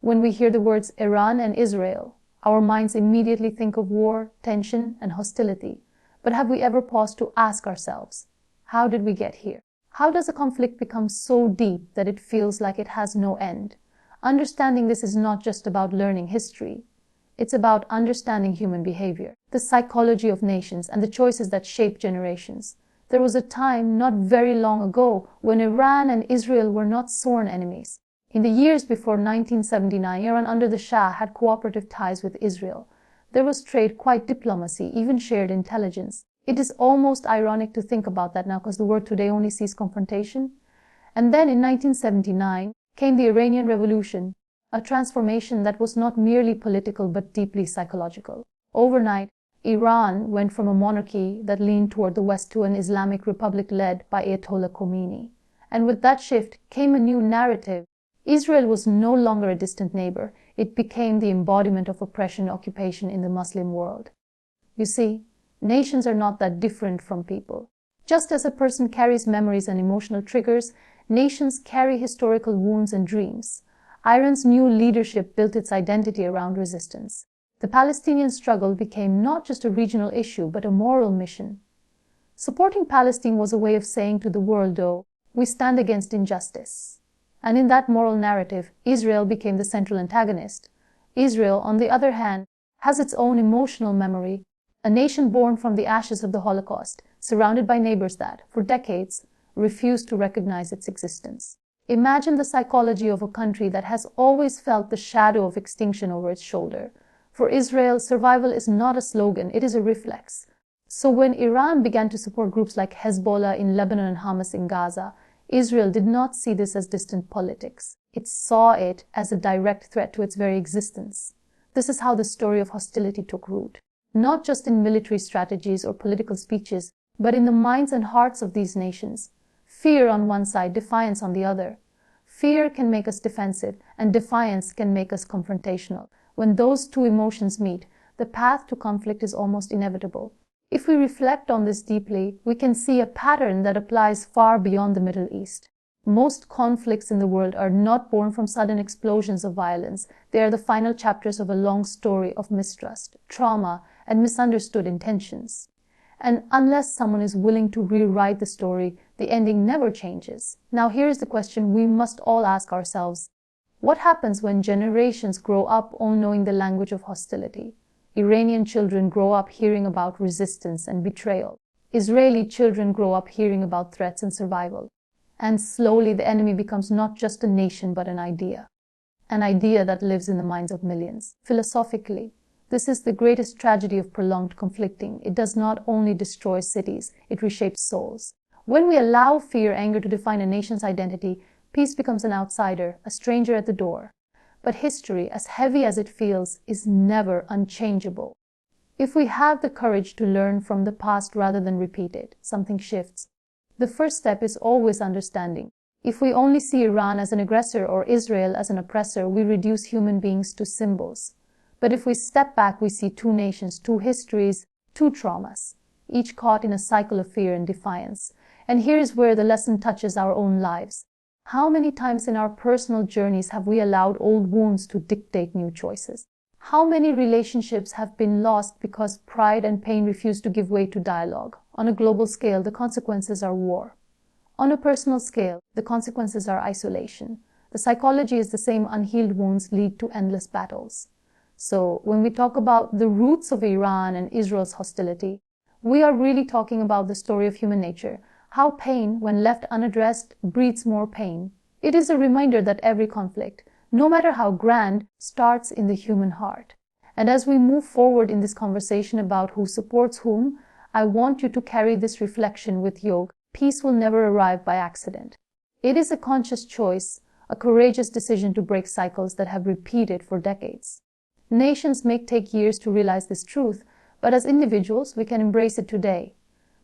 When we hear the words Iran and Israel, our minds immediately think of war, tension, and hostility. But have we ever paused to ask ourselves, how did we get here? How does a conflict become so deep that it feels like it has no end? Understanding this is not just about learning history. It's about understanding human behavior, the psychology of nations, and the choices that shape generations. There was a time not very long ago when Iran and Israel were not sworn enemies. In the years before 1979, Iran under the Shah had cooperative ties with Israel. There was trade, quite diplomacy, even shared intelligence. It is almost ironic to think about that now because the world today only sees confrontation. And then in 1979 came the Iranian Revolution, a transformation that was not merely political but deeply psychological. Overnight, Iran went from a monarchy that leaned toward the West to an Islamic republic led by Ayatollah Khomeini. And with that shift came a new narrative. Israel was no longer a distant neighbor. It became the embodiment of oppression and occupation in the Muslim world. You see, nations are not that different from people. Just as a person carries memories and emotional triggers, nations carry historical wounds and dreams. Iran's new leadership built its identity around resistance. The Palestinian struggle became not just a regional issue, but a moral mission. Supporting Palestine was a way of saying to the world, though, we stand against injustice. And in that moral narrative, Israel became the central antagonist. Israel, on the other hand, has its own emotional memory, a nation born from the ashes of the Holocaust, surrounded by neighbors that, for decades, refused to recognize its existence. Imagine the psychology of a country that has always felt the shadow of extinction over its shoulder. For Israel, survival is not a slogan, it is a reflex. So when Iran began to support groups like Hezbollah in Lebanon and Hamas in Gaza, Israel did not see this as distant politics. It saw it as a direct threat to its very existence. This is how the story of hostility took root. Not just in military strategies or political speeches, but in the minds and hearts of these nations. Fear on one side, defiance on the other. Fear can make us defensive, and defiance can make us confrontational. When those two emotions meet, the path to conflict is almost inevitable. If we reflect on this deeply, we can see a pattern that applies far beyond the Middle East. Most conflicts in the world are not born from sudden explosions of violence. They are the final chapters of a long story of mistrust, trauma, and misunderstood intentions. And unless someone is willing to rewrite the story, the ending never changes. Now here's the question we must all ask ourselves. What happens when generations grow up all knowing the language of hostility? Iranian children grow up hearing about resistance and betrayal. Israeli children grow up hearing about threats and survival. And slowly the enemy becomes not just a nation but an idea that lives in the minds of millions. Philosophically, this is the greatest tragedy of prolonged conflicting. It does not only destroy cities, it reshapes souls. When we allow fear, anger to define a nation's identity, peace becomes an outsider, a stranger at the door. But history, as heavy as it feels, is never unchangeable. If we have the courage to learn from the past rather than repeat it, something shifts. The first step is always understanding. If we only see Iran as an aggressor or Israel as an oppressor, we reduce human beings to symbols. But if we step back, we see two nations, two histories, two traumas, each caught in a cycle of fear and defiance. And here is where the lesson touches our own lives. How many times in our personal journeys have we allowed old wounds to dictate new choices? How many relationships have been lost because pride and pain refuse to give way to dialogue? On a global scale, the consequences are war. On a personal scale, the consequences are isolation. The psychology is the same. Unhealed wounds lead to endless battles. So when we talk about the roots of Iran and Israel's hostility, we are really talking about the story of human nature. How pain, when left unaddressed, breeds more pain. It is a reminder that every conflict, no matter how grand, starts in the human heart. And as we move forward in this conversation about who supports whom, I want you to carry this reflection with you. Peace will never arrive by accident. It is a conscious choice, a courageous decision to break cycles that have repeated for decades. Nations may take years to realize this truth, but as individuals, we can embrace it today.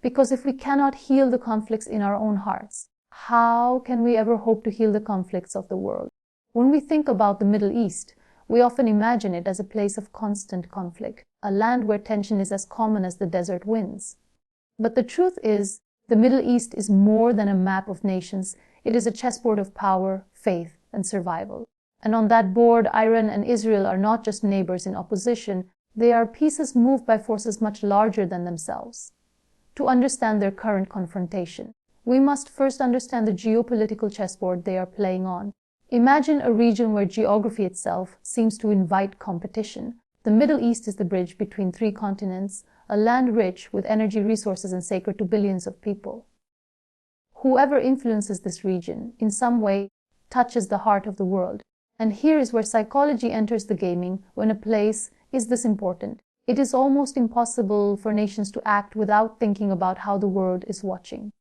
Because if we cannot heal the conflicts in our own hearts, how can we ever hope to heal the conflicts of the world? When we think about the Middle East, we often imagine it as a place of constant conflict, a land where tension is as common as the desert winds. But the truth is, the Middle East is more than a map of nations. It is a chessboard of power, faith, and survival. And on that board, Iran and Israel are not just neighbors in opposition, they are pieces moved by forces much larger than themselves. To understand their current confrontation, we must first understand the geopolitical chessboard they are playing on. Imagine a region where geography itself seems to invite competition. The Middle East is the bridge between three continents, a land rich with energy resources and sacred to billions of people. Whoever influences this region, in some way, touches the heart of the world. And here is where psychology enters the gaming when a place is this important. It is almost impossible for nations to act without thinking about how the world is watching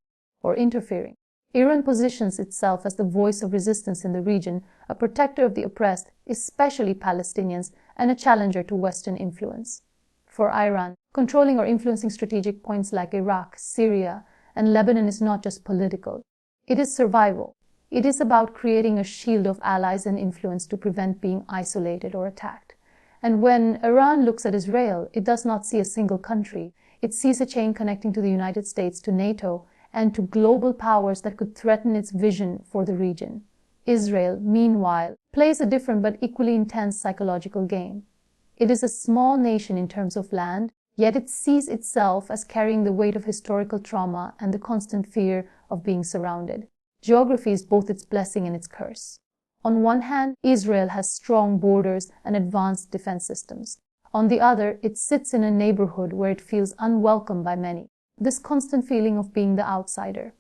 or interfering. Iran positions itself as the voice of resistance in the region, a protector of the oppressed, especially Palestinians, and a challenger to Western influence. For Iran, controlling or influencing strategic points like Iraq, Syria, and Lebanon is not just political. It is survival. It is about creating a shield of allies and influence to prevent being isolated or attacked. And when Iran looks at Israel, it does not see a single country. It sees a chain connecting to the United States, to NATO, and to global powers that could threaten its vision for the region. Israel, meanwhile, plays a different but equally intense psychological game. It is a small nation in terms of land, yet it sees itself as carrying the weight of historical trauma and the constant fear of being surrounded. Geography is both its blessing and its curse. On one hand, Israel has strong borders and advanced defense systems. On the other, it sits in a neighborhood where it feels unwelcome by many. This constant feeling of being the outsider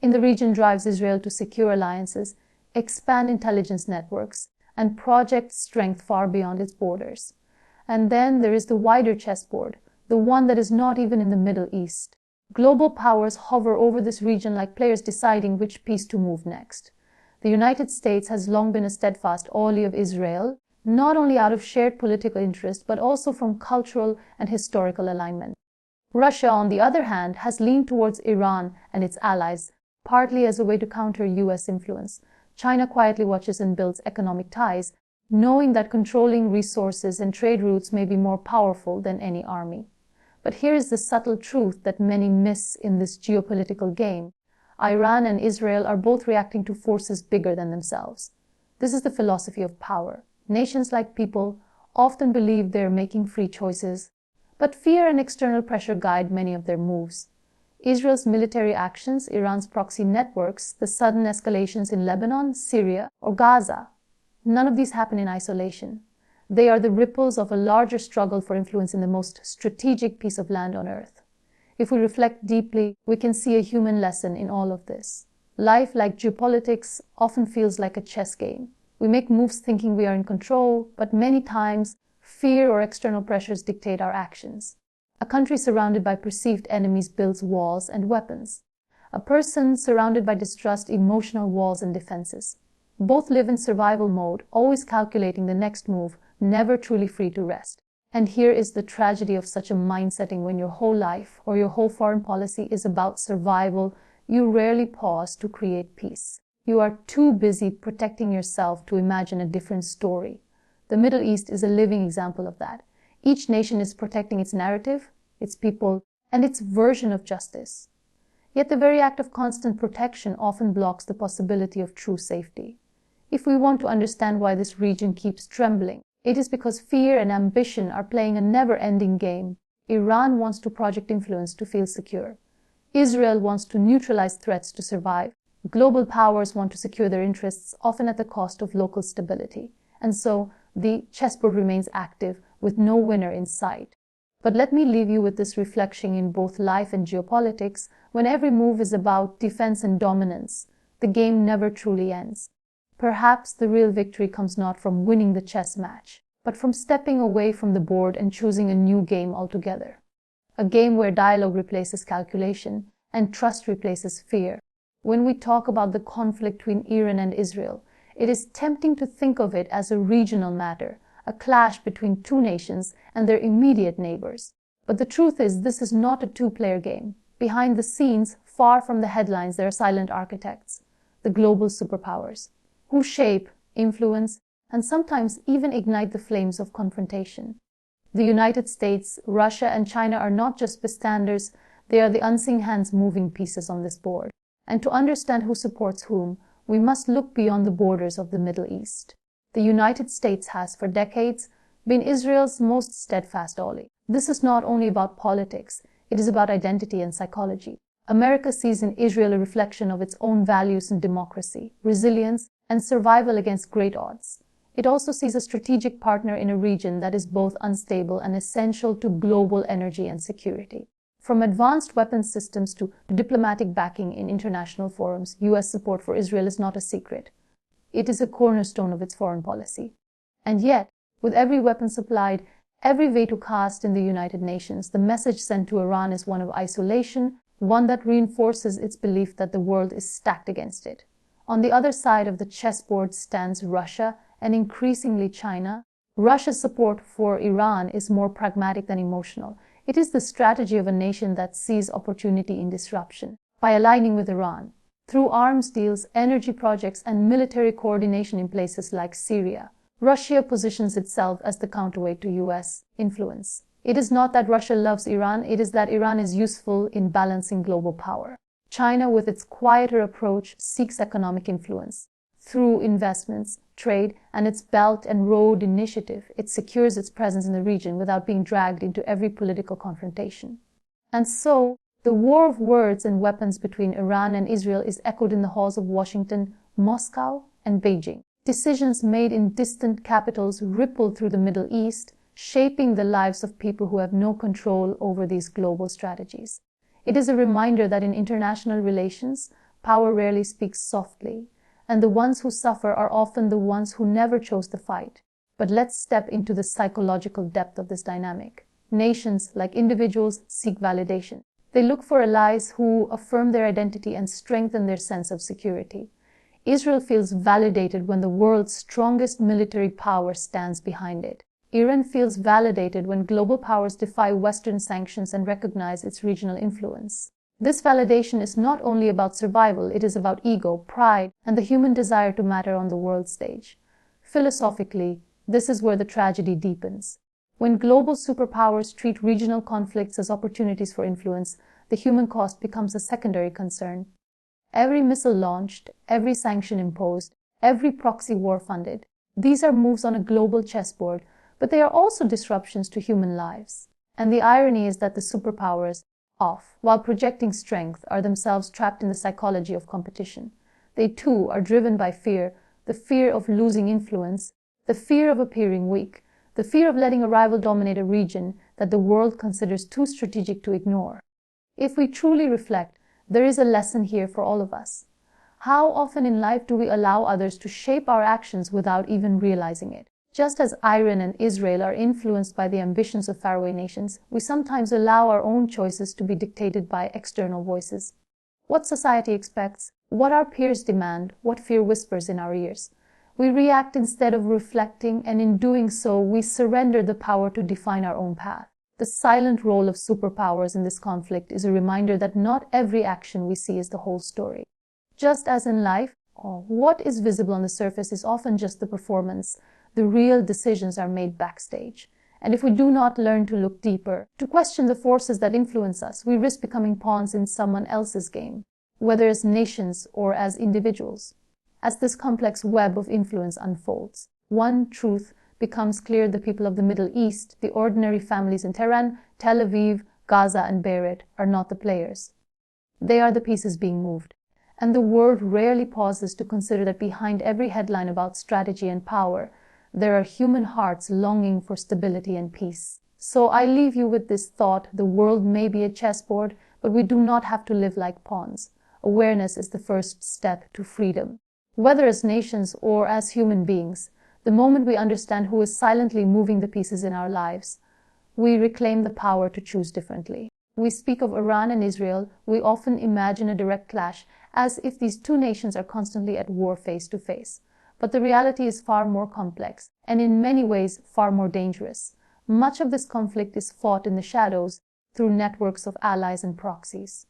in the region drives Israel to secure alliances, expand intelligence networks, and project strength far beyond its borders. And then there is the wider chessboard, the one that is not even in the Middle East. Global powers hover over this region like players deciding which piece to move next. The United States has long been a steadfast ally of Israel, not only out of shared political interest, but also from cultural and historical alignment. Russia, on the other hand, has leaned towards Iran and its allies, partly as a way to counter US influence. China quietly watches and builds economic ties, knowing that controlling resources and trade routes may be more powerful than any army. But here is the subtle truth that many miss in this geopolitical game. Iran and Israel are both reacting to forces bigger than themselves. This is the philosophy of power. Nations, like people, often believe they are making free choices, but fear and external pressure guide many of their moves. Israel's military actions, Iran's proxy networks, the sudden escalations in Lebanon, Syria, or Gaza, none of these happen in isolation. They are the ripples of a larger struggle for influence in the most strategic piece of land on earth. If we reflect deeply, we can see a human lesson in all of this. Life, like geopolitics, often feels like a chess game. We make moves thinking we are in control, but many times, fear or external pressures dictate our actions. A country surrounded by perceived enemies builds walls and weapons. A person surrounded by distrust, emotional walls and defenses. Both live in survival mode, always calculating the next move, never truly free to rest. And here is the tragedy of such a mindsetting. When your whole life or your whole foreign policy is about survival, you rarely pause to create peace. You are too busy protecting yourself to imagine a different story. The Middle East is a living example of that. Each nation is protecting its narrative, its people, and its version of justice. Yet the very act of constant protection often blocks the possibility of true safety. If we want to understand why this region keeps trembling, it is because fear and ambition are playing a never-ending game. Iran wants to project influence to feel secure. Israel wants to neutralize threats to survive. Global powers want to secure their interests, often at the cost of local stability. And so, the chessboard remains active, with no winner in sight. But let me leave you with this reflection: in both life and geopolitics, when every move is about defense and dominance, the game never truly ends. Perhaps the real victory comes not from winning the chess match, but from stepping away from the board and choosing a new game altogether. A game where dialogue replaces calculation and trust replaces fear. When we talk about the conflict between Iran and Israel, it is tempting to think of it as a regional matter, a clash between two nations and their immediate neighbors. But the truth is, this is not a two-player game. Behind the scenes, far from the headlines, there are silent architects, the global superpowers, who shape, influence, and sometimes even ignite the flames of confrontation. The United States, Russia, and China are not just bystanders, they are the unseen hands moving pieces on this board. And to understand who supports whom, we must look beyond the borders of the Middle East. The United States has, for decades, been Israel's most steadfast ally. This is not only about politics, it is about identity and psychology. America sees in Israel a reflection of its own values in democracy, resilience, and survival against great odds. It also sees a strategic partner in a region that is both unstable and essential to global energy and security. From advanced weapons systems to diplomatic backing in international forums, U.S. support for Israel is not a secret. It is a cornerstone of its foreign policy. And yet, with every weapon supplied, every veto cast in the United Nations, the message sent to Iran is one of isolation, one that reinforces its belief that the world is stacked against it. On the other side of the chessboard stands Russia and increasingly China. Russia's support for Iran is more pragmatic than emotional. It is the strategy of a nation that sees opportunity in disruption. By aligning with Iran, through arms deals, energy projects, and military coordination in places like Syria, Russia positions itself as the counterweight to U.S. influence. It is not that Russia loves Iran, it is that Iran is useful in balancing global power. China, with its quieter approach, seeks economic influence. Through investments, trade, and its Belt and Road Initiative, it secures its presence in the region without being dragged into every political confrontation. And so, the war of words and weapons between Iran and Israel is echoed in the halls of Washington, Moscow, and Beijing. Decisions made in distant capitals ripple through the Middle East, shaping the lives of people who have no control over these global strategies. It is a reminder that in international relations, power rarely speaks softly, and the ones who suffer are often the ones who never chose the fight. But let's step into the psychological depth of this dynamic. Nations, like individuals, seek validation. They look for allies who affirm their identity and strengthen their sense of security. Israel feels validated when the world's strongest military power stands behind it. Iran feels validated when global powers defy Western sanctions and recognize its regional influence. This validation is not only about survival, it is about ego, pride, and the human desire to matter on the world stage. Philosophically, this is where the tragedy deepens. When global superpowers treat regional conflicts as opportunities for influence, the human cost becomes a secondary concern. Every missile launched, every sanction imposed, every proxy war funded. These are moves on a global chessboard, but they are also disruptions to human lives. And the irony is that the superpowers, while projecting strength, are themselves trapped in the psychology of competition. They too are driven by fear, the fear of losing influence, the fear of appearing weak, the fear of letting a rival dominate a region that the world considers too strategic to ignore. If we truly reflect, there is a lesson here for all of us. How often in life do we allow others to shape our actions without even realizing it? Just as Iran and Israel are influenced by the ambitions of faraway nations, we sometimes allow our own choices to be dictated by external voices. What society expects, what our peers demand, what fear whispers in our ears. We react instead of reflecting, and in doing so, we surrender the power to define our own path. The silent role of superpowers in this conflict is a reminder that not every action we see is the whole story. Just as in life, what is visible on the surface is often just the performance. The real decisions are made backstage. And if we do not learn to look deeper, to question the forces that influence us, we risk becoming pawns in someone else's game, whether as nations or as individuals. As this complex web of influence unfolds, one truth becomes clear: the people of the Middle East, the ordinary families in Tehran, Tel Aviv, Gaza, and Beirut are not the players. They are the pieces being moved. And the world rarely pauses to consider that behind every headline about strategy and power, there are human hearts longing for stability and peace. So I leave you with this thought: the world may be a chessboard, but we do not have to live like pawns. Awareness is the first step to freedom. Whether as nations or as human beings, the moment we understand who is silently moving the pieces in our lives, we reclaim the power to choose differently. We speak of Iran and Israel, we often imagine a direct clash, as if these two nations are constantly at war face to face. But the reality is far more complex, and in many ways far more dangerous. Much of this conflict is fought in the shadows through networks of allies and proxies.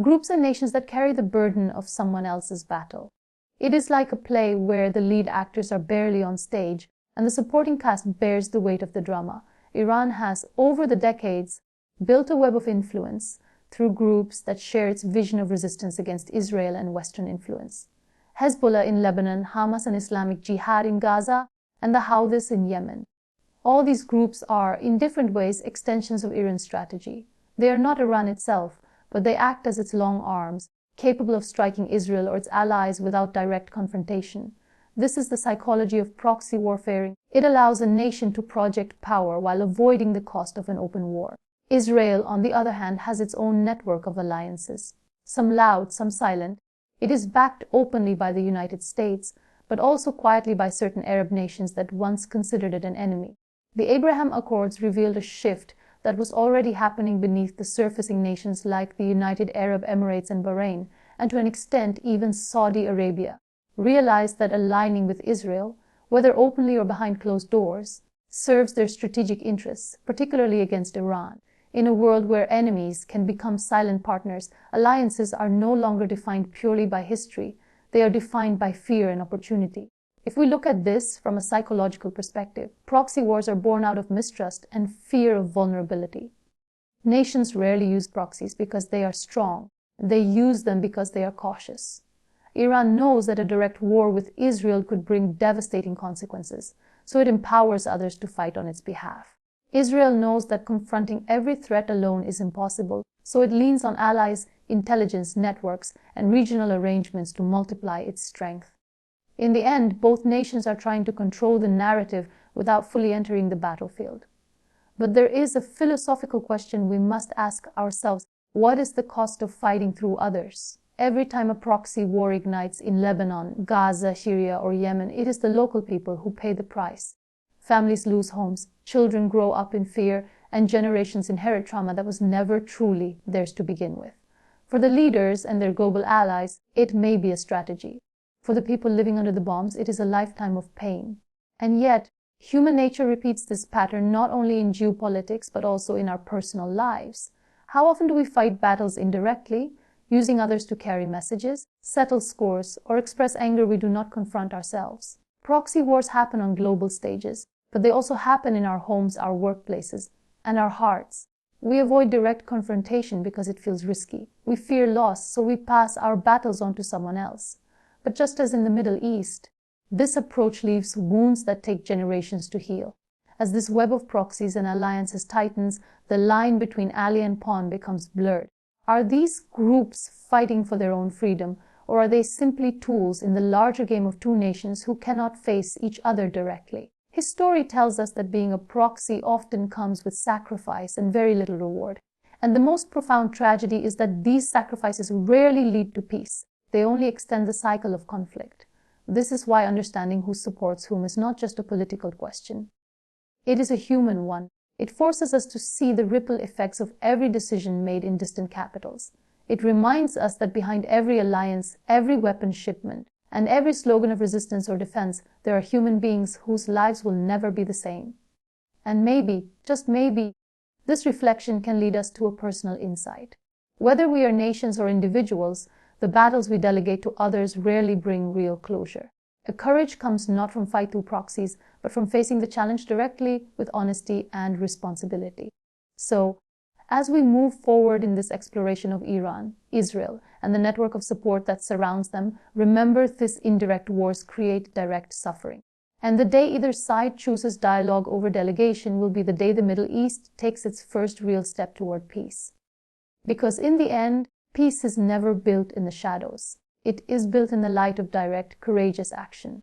Groups and nations that carry the burden of someone else's battle. It is like a play where the lead actors are barely on stage, and the supporting cast bears the weight of the drama. Iran has, over the decades, built a web of influence through groups that share its vision of resistance against Israel and Western influence. Hezbollah in Lebanon, Hamas and Islamic Jihad in Gaza, and the Houthis in Yemen. All these groups are, in different ways, extensions of Iran's strategy. They are not Iran itself, but they act as its long arms, capable of striking Israel or its allies without direct confrontation. This is the psychology of proxy warfare. It allows a nation to project power while avoiding the cost of an open war. Israel, on the other hand, has its own network of alliances. Some loud, some silent. It is backed openly by the United States, but also quietly by certain Arab nations that once considered it an enemy. The Abraham Accords revealed a shift that was already happening beneath the surfacing nations like the United Arab Emirates and Bahrain, and to an extent even Saudi Arabia, realized that aligning with Israel, whether openly or behind closed doors, serves their strategic interests, particularly against Iran. In a world where enemies can become silent partners, alliances are no longer defined purely by history. They are defined by fear and opportunity. If we look at this from a psychological perspective, proxy wars are born out of mistrust and fear of vulnerability. Nations rarely use proxies because they are strong. They use them because they are cautious. Iran knows that a direct war with Israel could bring devastating consequences, so it empowers others to fight on its behalf. Israel knows that confronting every threat alone is impossible, so it leans on allies, intelligence networks, and regional arrangements to multiply its strength. In the end, both nations are trying to control the narrative without fully entering the battlefield. But there is a philosophical question we must ask ourselves: what is the cost of fighting through others? Every time a proxy war ignites in Lebanon, Gaza, Syria, or Yemen, it is the local people who pay the price. Families lose homes, children grow up in fear, and generations inherit trauma that was never truly theirs to begin with. For the leaders and their global allies, it may be a strategy. For the people living under the bombs, it is a lifetime of pain. And yet, human nature repeats this pattern not only in geopolitics, but also in our personal lives. How often do we fight battles indirectly, using others to carry messages, settle scores, or express anger we do not confront ourselves? Proxy wars happen on global stages, but they also happen in our homes, our workplaces, and our hearts. We avoid direct confrontation because it feels risky. We fear loss, so we pass our battles on to someone else. But just as in the Middle East, this approach leaves wounds that take generations to heal. As this web of proxies and alliances tightens, the line between ally and pawn becomes blurred. Are these groups fighting for their own freedom, or are they simply tools in the larger game of two nations who cannot face each other directly? History tells us that being a proxy often comes with sacrifice and very little reward. And the most profound tragedy is that these sacrifices rarely lead to peace. They only extend the cycle of conflict. This is why understanding who supports whom is not just a political question. It is a human one. It forces us to see the ripple effects of every decision made in distant capitals. It reminds us that behind every alliance, every weapon shipment, and every slogan of resistance or defense, there are human beings whose lives will never be the same. And maybe, just maybe, this reflection can lead us to a personal insight. Whether we are nations or individuals, the battles we delegate to others rarely bring real closure. A courage comes not from fight through proxies, but from facing the challenge directly with honesty and responsibility. So, as we move forward in this exploration of Iran, Israel, and the network of support that surrounds them, remember these indirect wars create direct suffering. And the day either side chooses dialogue over delegation will be the day the Middle East takes its first real step toward peace. Because in the end, peace is never built in the shadows. It is built in the light of direct, courageous action.